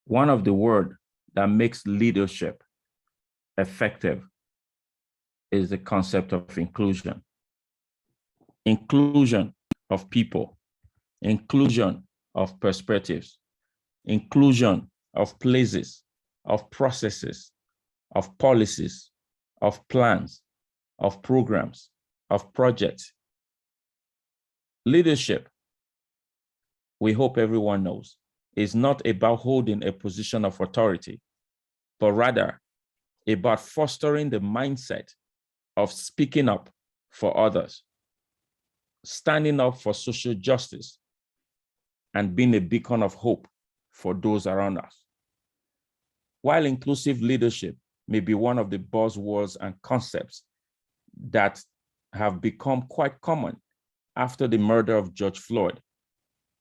One of the words that makes leadership effective is the concept of inclusion. Inclusion of people, inclusion of perspectives, inclusion of places, of processes, of policies, of plans, of programs, of projects. Leadership, we hope everyone knows, is not about holding a position of authority, but rather about fostering the mindset of speaking up for others, standing up for social justice, and being a beacon of hope for those around us. While inclusive leadership may be one of the buzzwords and concepts that have become quite common after the murder of George Floyd,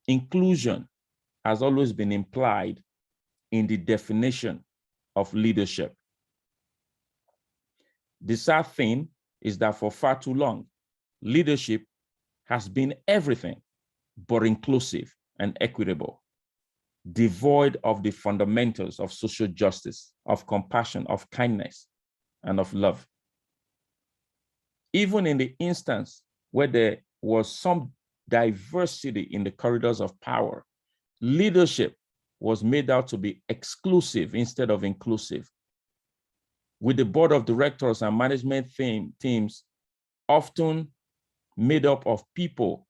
inclusion has always been implied in the definition of leadership. The sad thing is that for far too long, leadership has been everything but inclusive and equitable, devoid of the fundamentals of social justice, of compassion, of kindness, and of love. Even in the instance where there was some diversity in the corridors of power, leadership was made out to be exclusive instead of inclusive, with the board of directors and management teams often made up of people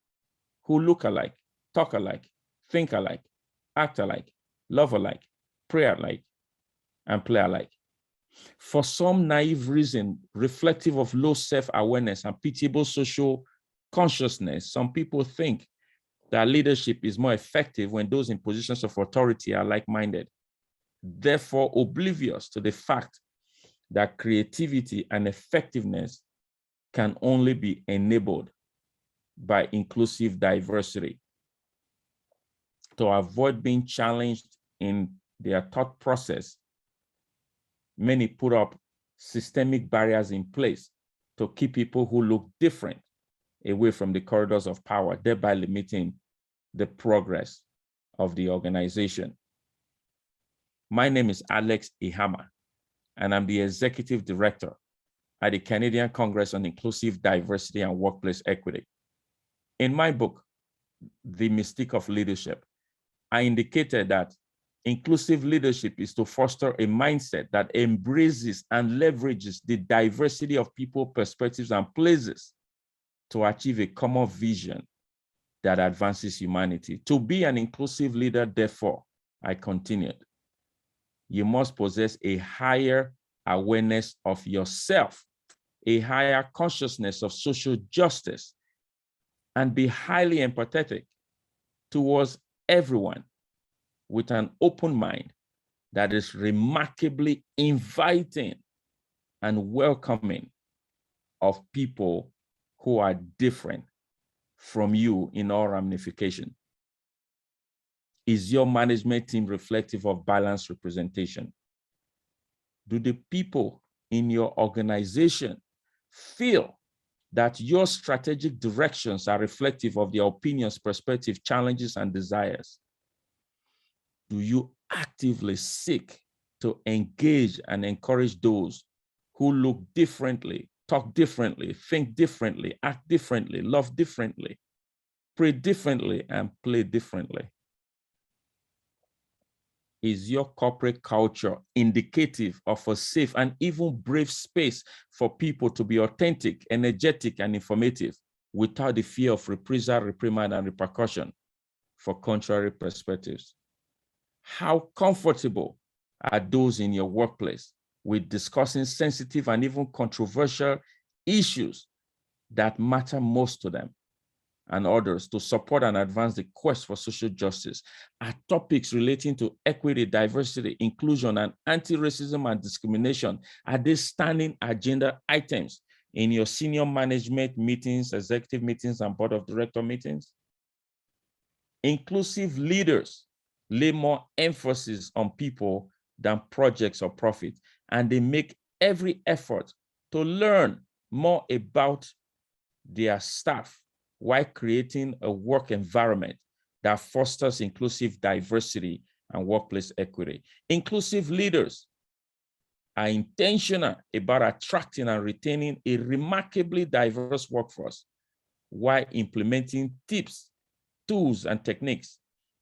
who look alike, talk alike, think alike, act alike, love alike, pray alike, and play alike. For some naive reason, reflective of low self-awareness and pitiable social consciousness, some people think that leadership is more effective when those in positions of authority are like-minded, therefore oblivious to the fact that creativity and effectiveness can only be enabled by inclusive diversity. To avoid being challenged in their thought process, many put up systemic barriers in place to keep people who look different away from the corridors of power, thereby limiting the progress of the organization. My name is Alex Ihama, and I'm the Executive Director at the Canadian Congress on Inclusive Diversity and Workplace Equity. In my book, The Mystique of Leadership, I indicated that inclusive leadership is to foster a mindset that embraces and leverages the diversity of people, perspectives, and places to achieve a common vision that advances humanity. To be an inclusive leader, therefore, I continued, you must possess a higher awareness of yourself, a higher consciousness of social justice, and be highly empathetic towards everyone with an open mind that is remarkably inviting and welcoming of people who are different from you in all ramifications. Is your management team reflective of balanced representation? Do the people in your organization feel that your strategic directions are reflective of their opinions, perspectives, challenges, and desires? Do you actively seek to engage and encourage those who look differently, talk differently, think differently, act differently, love differently, pray differently, and play differently? Is your corporate culture indicative of a safe and even brave space for people to be authentic, energetic, and informative without the fear of reprisal, reprimand, and repercussion for contrary perspectives? How comfortable are those in your workplace with discussing sensitive and even controversial issues that matter most to them and others to support and advance the quest for social justice? Are topics relating to equity, diversity, inclusion, and anti-racism and discrimination, are they standing agenda items in your senior management meetings, executive meetings, and board of director meetings? Inclusive leaders lay more emphasis on people than projects or profit, and they make every effort to learn more about their staff while creating a work environment that fosters inclusive diversity and workplace equity. Inclusive leaders are intentional about attracting and retaining a remarkably diverse workforce while implementing tips, tools, and techniques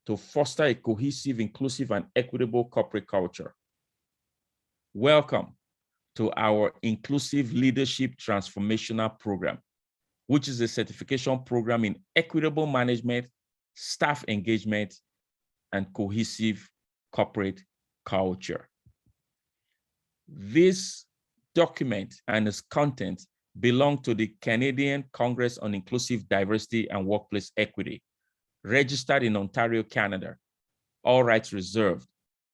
to foster a cohesive, inclusive, and equitable corporate culture. Welcome to our Inclusive Leadership Transformational Program, which is a certification program in equitable management, staff engagement, and cohesive corporate culture. This document and its content belong to the Canadian Congress on Inclusive Diversity and Workplace Equity, registered in Ontario, Canada. All rights reserved.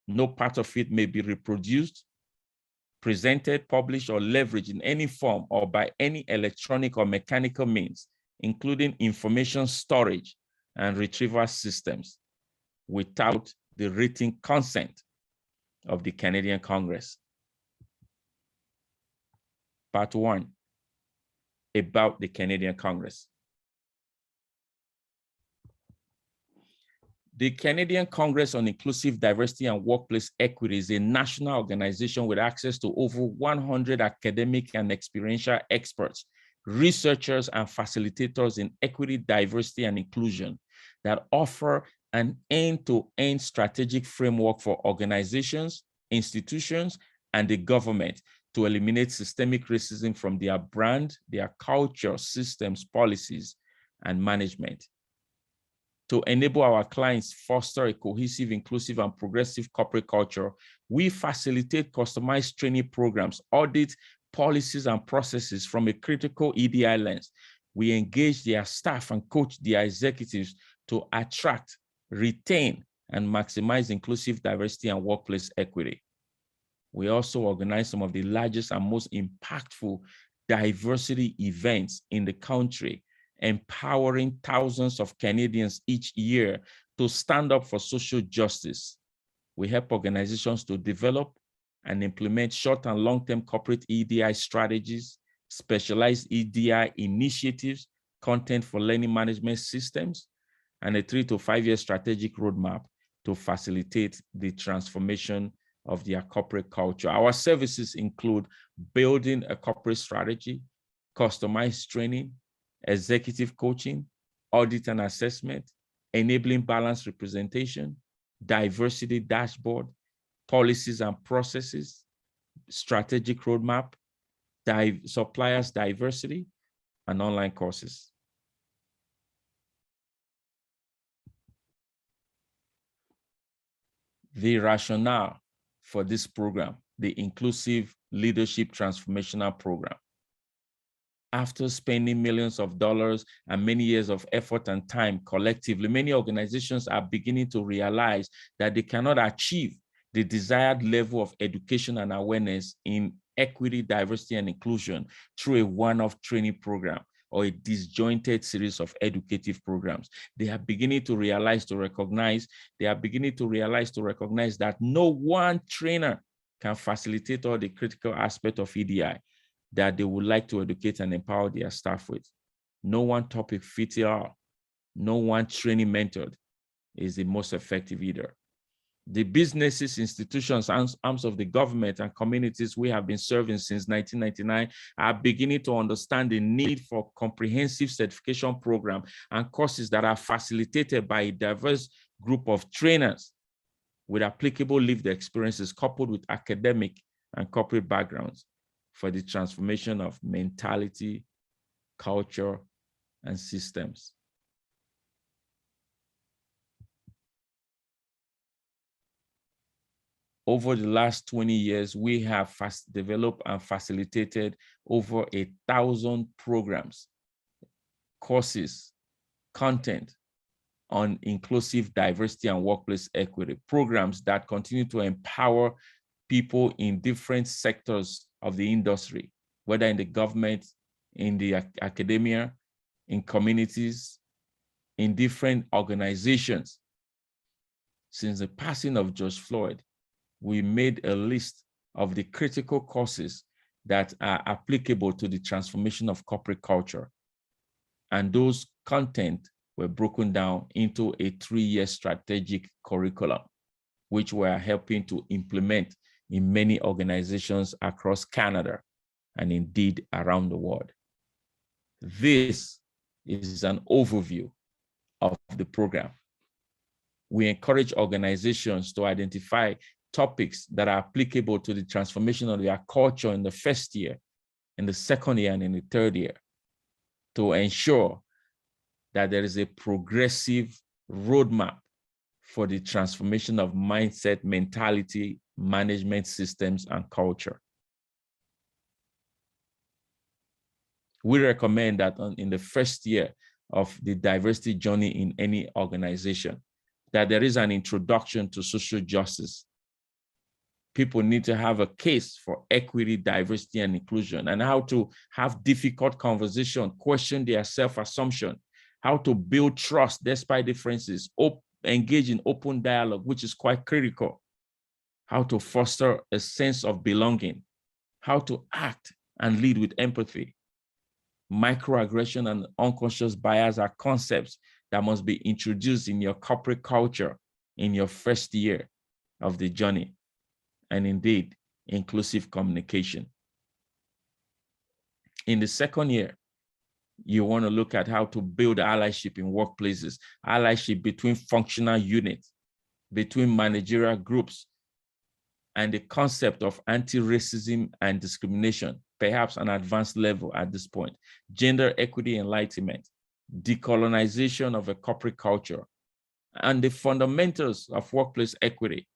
No part of it may be reproduced, presented, published, or leveraged in any form or by any electronic or mechanical means, including information storage and retrieval systems, without the written consent of the Canadian Congress. Part 1, about the Canadian Congress. The Canadian Congress on Inclusive Diversity and Workplace Equity is a national organization with access to over 100 academic and experiential experts, researchers, and facilitators in equity, diversity, and inclusion that offer an end-to-end strategic framework for organizations, institutions, and the government to eliminate systemic racism from their brand, their culture, systems, policies, and management. To enable our clients foster a cohesive, inclusive, and progressive corporate culture, we facilitate customized training programs, audit policies and processes from a critical EDI lens. We engage their staff and coach their executives to attract, retain, and maximize inclusive diversity and workplace equity. We also organize some of the largest and most impactful diversity events in the country, empowering thousands of Canadians each year to stand up for social justice. We help organizations to develop and implement short and long-term corporate EDI strategies, specialized EDI initiatives, content for learning management systems, and a 3 to 5 year strategic roadmap to facilitate the transformation of their corporate culture. Our services include building a corporate strategy, customized training, executive coaching, audit and assessment, enabling balanced representation, diversity dashboard, policies and processes, strategic roadmap, suppliers diversity, and online courses. The rationale for this program, the Inclusive Leadership Transformational Program. After spending millions of dollars and many years of effort and time collectively, many organizations are beginning to realize that they cannot achieve the desired level of education and awareness in equity, diversity, and inclusion through a one-off training program or a disjointed series of educative programs. They are beginning to realize, to recognize that no one trainer can facilitate all the critical aspects of EDI that they would like to educate and empower their staff with. No one topic fits all. No one training mentored is the most effective either. The businesses, institutions, arms of the government, and communities we have been serving since 1999 are beginning to understand the need for comprehensive certification program and courses that are facilitated by a diverse group of trainers with applicable lived experiences coupled with academic and corporate backgrounds for the transformation of mentality, culture, and systems. Over the last 20 years, we have developed and facilitated over 1,000 programs, courses, content on inclusive diversity and workplace equity, programs that continue to empower people in different sectors of the industry, whether in the government, in the academia, in communities, in different organizations. Since the passing of George Floyd, we made a list of the critical courses that are applicable to the transformation of corporate culture. And those content were broken down into a 3-year strategic curriculum. which we are helping to implement in many organizations across Canada and indeed around the world. This is an overview of the program. We encourage organizations to identify topics that are applicable to the transformation of their culture in the first year, in the second year, and in the third year, to ensure that there is a progressive roadmap for the transformation of mindset, mentality, management systems, and culture. We recommend that in the first year of the diversity journey in any organization, that there is an introduction to social justice. People need to have a case for equity, diversity, and inclusion, and how to have difficult conversation, question their self-assumption, how to build trust despite differences, engage in open dialogue, which is quite critical, how to foster a sense of belonging, how to act and lead with empathy. Microaggression and unconscious bias are concepts that must be introduced in your corporate culture in your first year of the journey. And indeed, inclusive communication. In the second year, you want to look at how to build allyship in workplaces, allyship between functional units, between managerial groups, and the concept of anti-racism and discrimination, perhaps an advanced level at this point, gender equity enlightenment, decolonization of a corporate culture, and the fundamentals of workplace equity.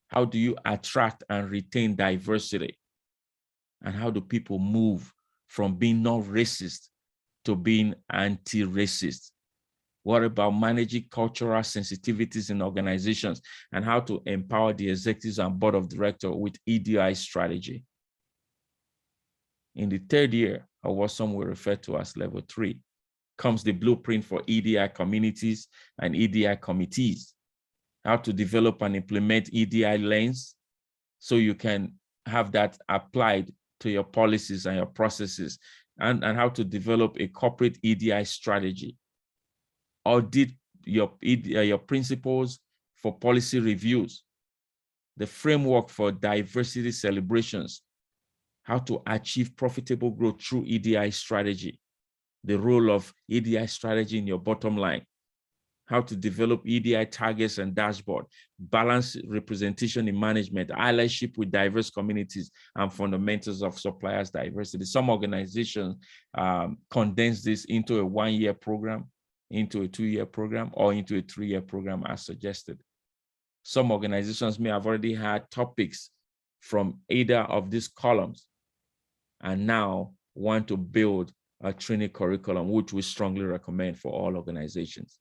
How do you attract and retain diversity? And how do people move from being non-racist to being anti-racist? What about managing cultural sensitivities in organizations and how to empower the executives and board of directors with EDI strategy? In the third year, or what some will refer to as level 3, comes the blueprint for EDI communities and EDI committees. How to develop and implement EDI lanes so you can have that applied to your policies and your processes, and how to develop a corporate EDI strategy. Audit your principles for policy reviews, the framework for diversity celebrations, how to achieve profitable growth through EDI strategy, the role of EDI strategy in your bottom line, how to develop EDI targets and dashboard, balance representation in management, allyship with diverse communities, and fundamentals of suppliers diversity. Some organizations condense this into a 1-year program, into a 2-year program, or into a 3-year program as suggested. Some organizations may have already had topics from either of these columns and now want to build a training curriculum, which we strongly recommend for all organizations.